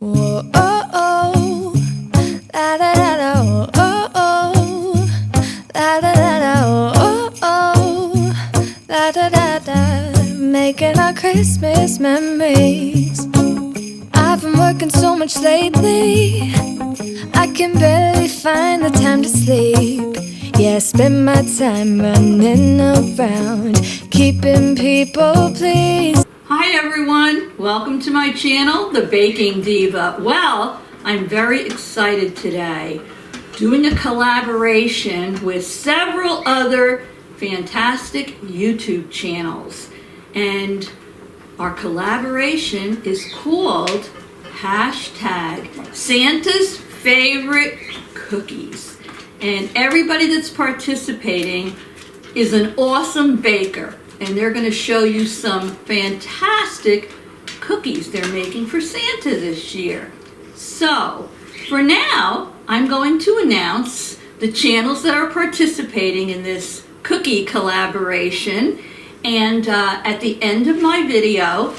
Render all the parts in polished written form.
Whoa, oh, oh, la da da da, oh, oh, oh, la da da da, oh, oh, la da da da, making our Christmas memories. I've been working so much lately, I can barely find the time to sleep. Yeah, I spend my time running around, keeping people pleased. Hi everyone, welcome to my channel, The Baking Diva. Well, I'm very excited today, doing a collaboration with several other fantastic YouTube channels. And our collaboration is called #Santa's Favorite Cookies. And everybody that's participating is an awesome baker. And they're going to show you some fantastic cookies they're making for Santa this year. So, for now, I'm going to announce the channels that are participating in this cookie collaboration. And at the end of my video,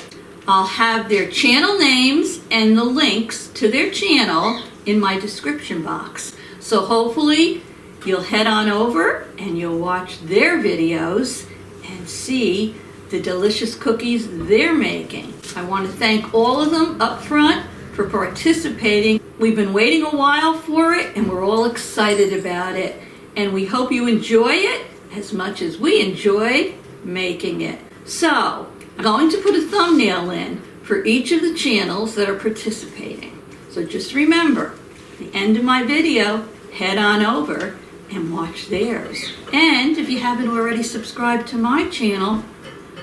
I'll have their channel names and the links to their channel in my description box. So hopefully you'll head on over and you'll watch their videos and see the delicious cookies they're making. I want to thank all of them up front for participating. We've been waiting a while for it and we're all excited about it. And we hope you enjoy it as much as we enjoyed making it. So, I'm going to put a thumbnail in for each of the channels that are participating. So just remember, at the end of my video, head on over and watch theirs. And if you haven't already subscribed to my channel,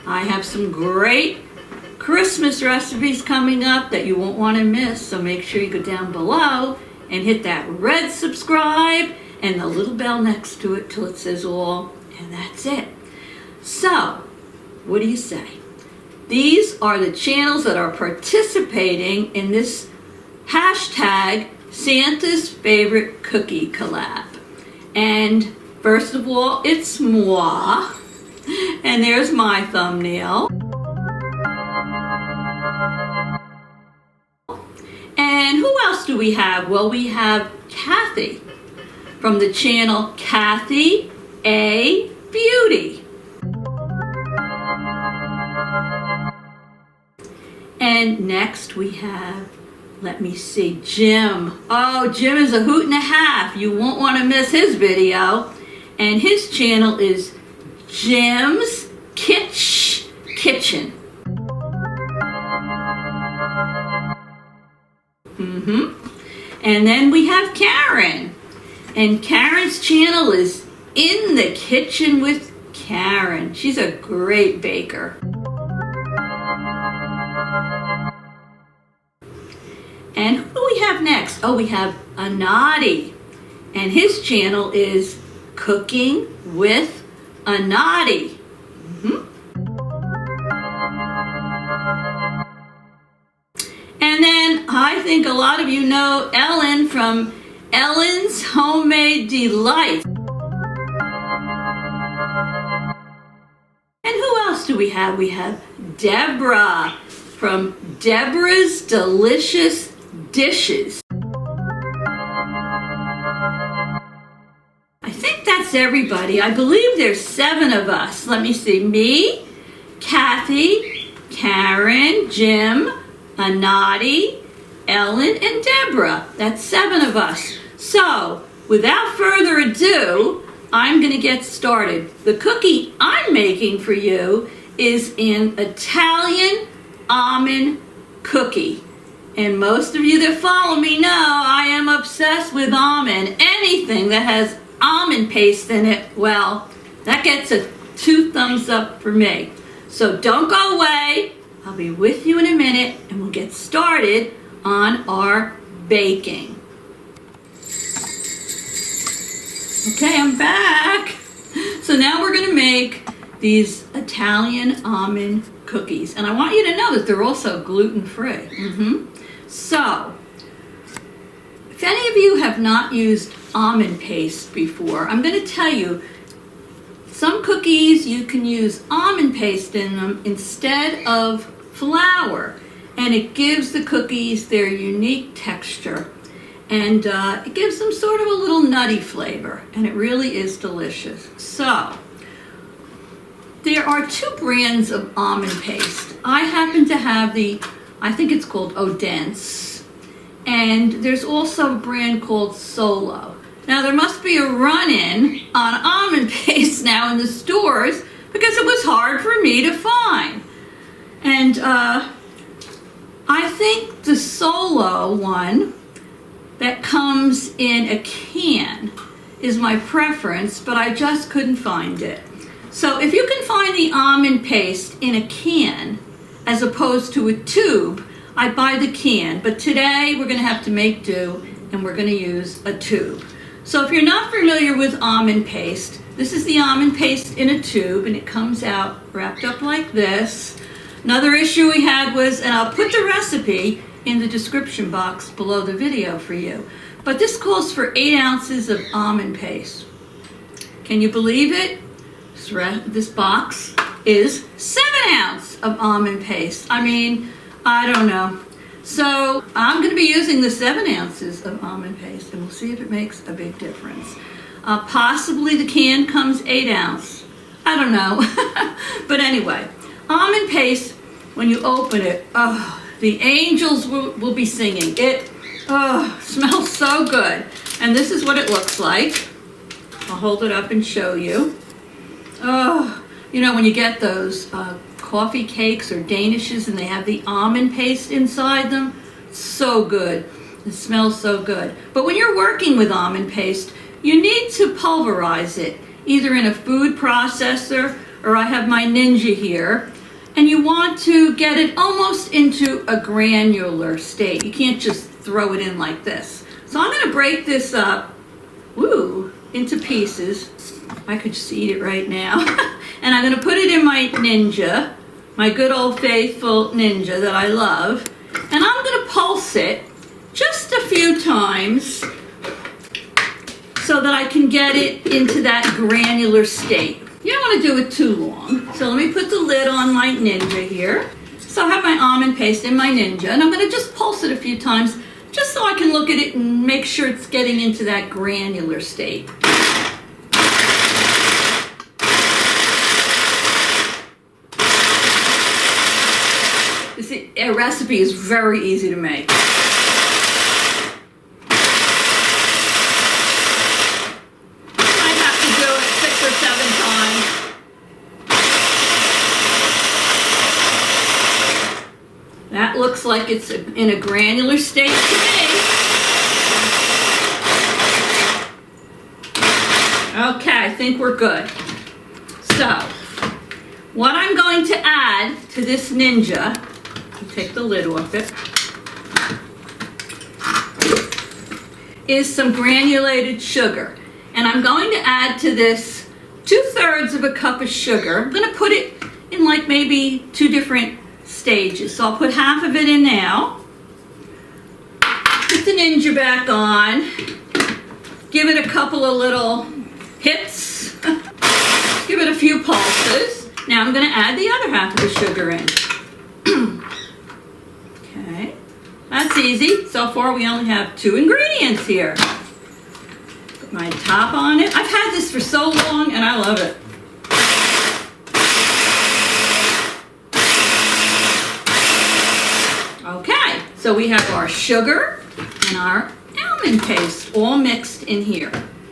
I have some great Christmas recipes coming up that you won't want to miss. So make sure you go down below and hit that red subscribe and the little bell next to it till it says all, and that's it. So, what do you say? These are the channels that are participating in this #Santa's Favorite Cookie collab. And first of all, it's moi. And there's my thumbnail. And who else do we have? Well, we have Kathy from the channel Aay Beauty. And next we have, let me see, Jim. Oh, Jim is a hoot and a half. You won't want to miss his video. And his channel is Jim's Kitsch Kitchen. And then we have Karen. And Karen's channel is In the Kitchen with Karen. She's a great baker. And who do we have next? Oh, we have Anadi. And his channel is Cooking with Anadi. And then I think a lot of you know Ellen from Ellen's Homemade Delights. And who else do we have? We have Debra from Debra's Delicious Dishes. I think that's everybody. I believe there's 7 of us. Let me see. Me, Kathy, Karen, Jim, Anadi, Ellen, and Debra. That's 7 of us. So, without further ado, I'm going to get started. The cookie I'm making for you is an Italian almond cookie. And most of you that follow me know I am obsessed with almond. Anything that has almond paste in it, well, that gets a 2 thumbs up for me. So don't go away. I'll be with you in a minute and we'll get started on our baking. Okay, I'm back. So now we're going to make these Italian almond cookies. And I want you to know that they're also gluten-free. So, if any of you have not used almond paste before, I'm going to tell you, some cookies you can use almond paste in them instead of flour. and it gives the cookies their unique texture, and it gives them sort of a little nutty flavor, and it really is delicious. So there are 2 brands of almond paste. I happen to have I think it's called Odense, and there's also a brand called Solo. Now there must be a run-in on almond paste now in the stores because it was hard for me to find. And I think the Solo one that comes in a can is my preference, but I just couldn't find it. So if you can find the almond paste in a can as opposed to a tube, I buy the can. But today we're going to have to make do, and we're going to use a tube. So if you're not familiar with almond paste, this is the almond paste in a tube, and it comes out wrapped up like this. Another issue we had was, and I'll put the recipe in the description box below the video for you, but this calls for 8 ounces of almond paste. Can you believe it? This box is 7 ounces of almond paste. I mean, I don't know. So I'm going to be using the 7 ounces of almond paste, and we'll see if it makes a big difference. Possibly the can comes 8 ounces. I don't know. But anyway, almond paste, when you open it, oh, the angels will be singing. It smells so good. And this is what it looks like. I'll hold it up and show you. Oh, you know when you get those coffee cakes or danishes and they have the almond paste inside them? So good. It smells so good. But when you're working with almond paste, you need to pulverize it, either in a food processor, or I have my Ninja here, and you want to get it almost into a granular state. You can't just throw it in like this. So I'm going to break this up, into pieces. I could just eat it right now. And I'm going to put it in my Ninja, my good old faithful Ninja that I love. And I'm going to pulse it just a few times so that I can get it into that granular state. You don't want to do it too long. So let me put the lid on my Ninja here. So I have my almond paste in my Ninja, and I'm going to just pulse it a few times just so I can look at it and make sure it's getting into that granular state. A recipe is very easy to make. I have to do it 6 or 7 times. That looks like it's in a granular state to me. Okay, I think we're good. So, what I'm going to add to this Ninja, take the lid off it, is some granulated sugar. And I'm going to add to this 2/3 of a cup of sugar. I'm going to put it in like maybe 2 different stages. So I'll put half of it in now. Put the Ninja back on. Give it a couple of little hits. Give it a few pulses. Now I'm going to add the other half of the sugar in. Okay, that's easy. So far we only have 2 ingredients here. Put my top on it. I've had this for so long and I love it. Okay, so we have our sugar and our almond paste all mixed in here.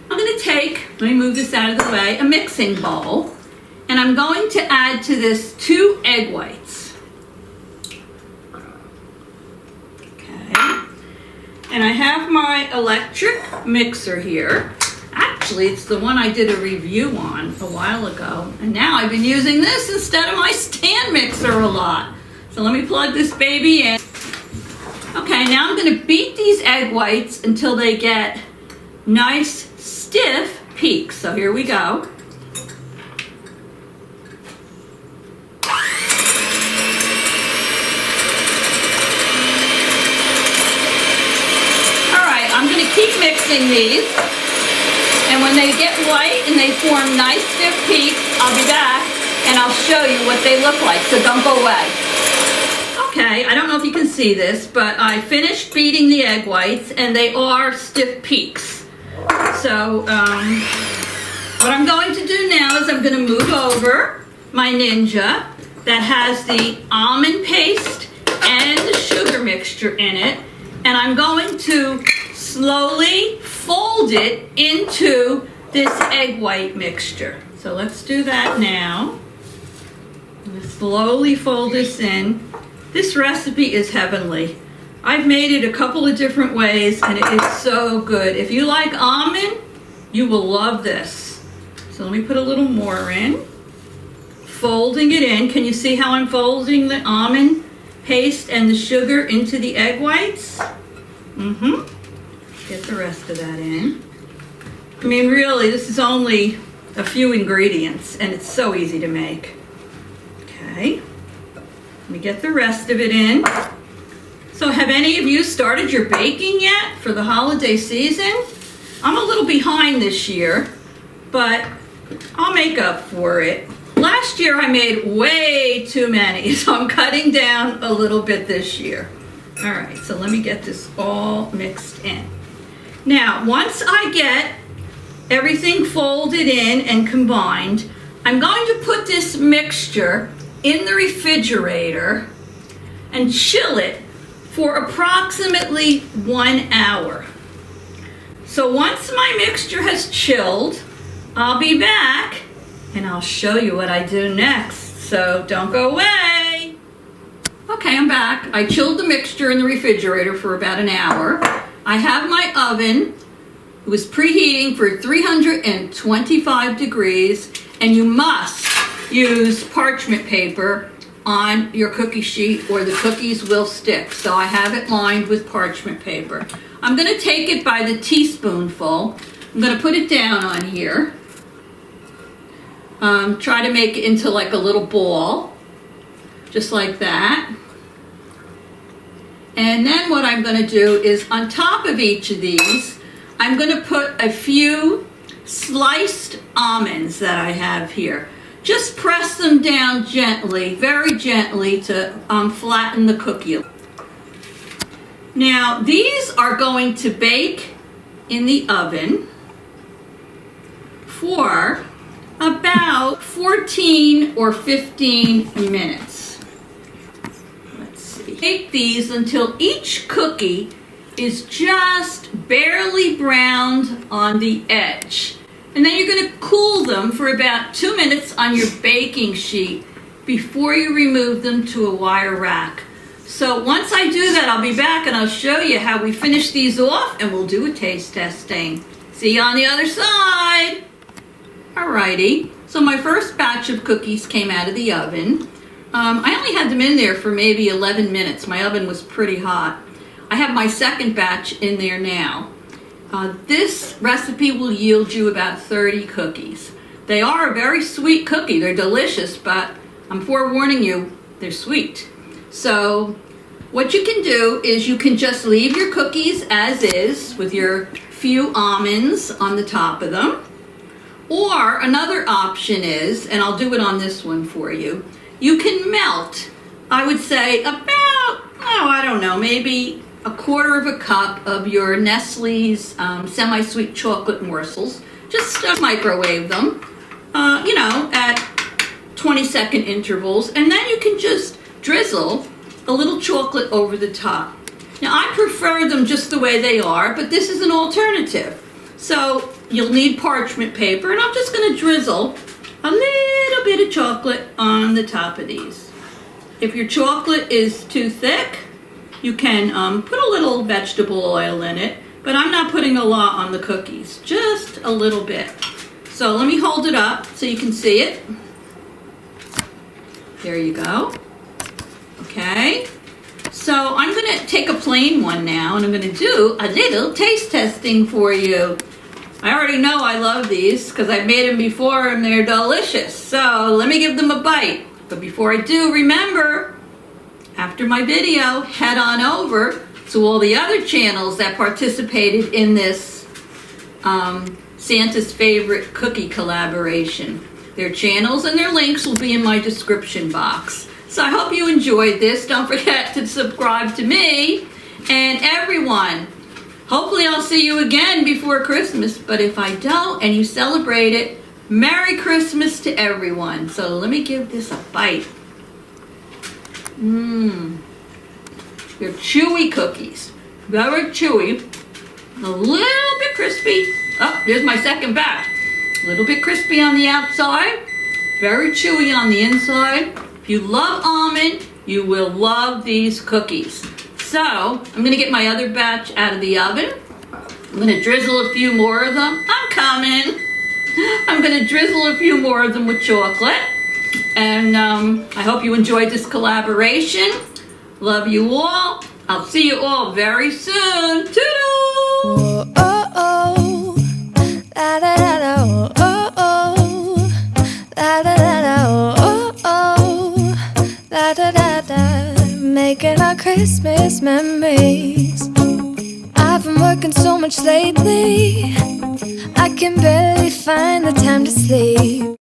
I'm going to take, let me move this out of the way, a mixing bowl, and I'm going to add to this 2 egg whites. Okay, and I have my electric mixer here. Actually, it's the one I did a review on a while ago, and now I've been using this instead of my stand mixer a lot. So let me plug this baby in. Okay, now I'm going to beat these egg whites until they get nice, stiff peaks. So here we go. All right, I'm going to keep mixing these. And when they get white and they form nice, stiff peaks, I'll be back and I'll show you what they look like. So don't go away. Okay, Okay, I don't know if you can see this, but I finished beating the egg whites and they are stiff peaks. So what I'm going to do now is I'm going to move over my Ninja that has the almond paste and the sugar mixture in it, and I'm going to slowly fold it into this egg white mixture. So let's do that now. I'm going to slowly fold this in. This recipe is heavenly. I've made it a couple of different ways and it is so good. If you like almond, you will love this. So let me put a little more in. Folding it in. Can you see how I'm folding the almond paste and the sugar into the egg whites? Get the rest of that in. I mean, really, this is only a few ingredients and it's so easy to make. Okay. Let me get the rest of it in. So have any of you started your baking yet for the holiday season? I'm a little behind this year, but I'll make up for it. Last year I made way too many, so I'm cutting down a little bit this year. All right, so let me get this all mixed in. Now, once I get everything folded in and combined, I'm going to put this mixture in the refrigerator and chill it for approximately 1 hour. So once my mixture has chilled, I'll be back and I'll show you what I do next. So don't go away. Okay, I'm back. I chilled the mixture in the refrigerator for about an hour. I have my oven. It was preheating for 325 degrees, and you must use parchment paper on your cookie sheet or the cookies will stick. So I have it lined with parchment paper. I'm going to take it by the teaspoonful. I'm going to put it down on here. Try to make it into like a little ball, just like that. And then what I'm going to do is on top of each of these, I'm going to put a few sliced almonds that I have here. Just press them down gently, very gently, to flatten the cookie. Now, these are going to bake in the oven for about 14 or 15 minutes. Let's see. Bake these until each cookie is just barely browned on the edge. And then you're going to cool them for about 2 minutes on your baking sheet before you remove them to a wire rack. So once I do that, I'll be back and I'll show you how we finish these off and we'll do a taste testing. See you on the other side. Alrighty, so my first batch of cookies came out of the oven. I only had them in there for maybe 11 minutes. My oven was pretty hot. I have my second batch in there now. This recipe will yield you about 30 cookies. They are a very sweet cookie. They're delicious, but I'm forewarning you, they're sweet. So what you can do is you can just leave your cookies as is with your few almonds on the top of them. Or another option is, and I'll do it on this one for you, you can melt, I would say about, I don't know, maybe 1/4 of a cup of your Nestle's semi-sweet chocolate morsels. Just microwave them, at 20-second intervals, and then you can just drizzle a little chocolate over the top. Now, I prefer them just the way they are, but this is an alternative. So you'll need parchment paper, and I'm just going to drizzle a little bit of chocolate on the top of these. If your chocolate is too thick, you can put a little vegetable oil in it, but I'm not putting a lot on the cookies, just a little bit. So let me hold it up so you can see it. There you go. Okay. So I'm going to take a plain one now, and I'm going to do a little taste testing for you. I already know I love these because I've made them before and they're delicious. So let me give them a bite. But before I do, remember, after my video, head on over to all the other channels that participated in this Santa's Favorite Cookie collaboration. Their channels and their links will be in my description box. So I hope you enjoyed this. Don't forget to subscribe to me and everyone. Hopefully I'll see you again before Christmas, but if I don't and you celebrate it, Merry Christmas to everyone. So let me give this a bite. They're chewy cookies. Very chewy. A little bit crispy. Oh, there's my second batch. A little bit crispy on the outside. Very chewy on the inside. If you love almond, you will love these cookies. So, I'm going to get my other batch out of the oven. I'm going to drizzle a few more of them. I'm coming. I'm going to drizzle a few more of them with chocolate. And I hope you enjoyed this collaboration. Love you all. I'll see you all very soon. Toodles! Oh, oh, oh. La, da, da, da, oh, oh, oh. La, da, da, da, oh, oh, oh. La, da, da, da. Making our Christmas memories. I've been working so much lately, I can barely find the time to sleep.